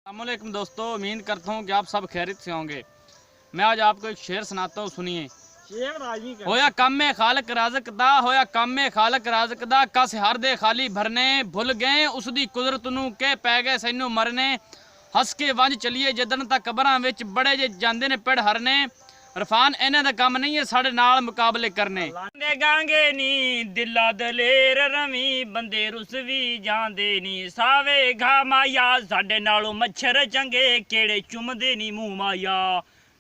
अस्सलामुअलैकुम दोस्तों, उम्मीद करता हूँ कि आप सब खैरियत से होंगे। मैं आज आपको एक शेर सुनाता हूँ, सुनिए। होया कम में खालक राज़क दा, होया कम में खालक राज़क दा, कस हर दे खाली भरने, भुल गए उस दी कुदरत नूं के पै गए सैनू मरने। हस के वंज चलिए जदन तक कबरां विच बड़े जे जांदे ने पिड़ हरने। रफान इन्हां दा काम नहीं है साढ़े नाल मुकाबले करने। गांगे नी दिला दलेर रवी बंदे रुस भी जांदे नी, सावे घा माया साडे नालों मच्छर चंगे केड़े चुमदे नी मूंह माया।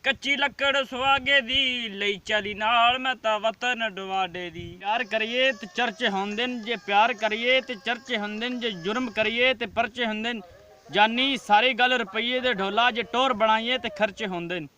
कच्ची लकड़ सुहागे दी लई चली नाल मैं तां वतन डवाडे दी। प्यार करिए ते चर्चे हुंदे न, जे प्यार करिए ते चर्चे हुंदे न, जे जुर्म करिए ते परचे हुंदे न। जानी सारी गल रुपये दे ढोला, जे टोर बनाइए ते खर्चे हुंदे न।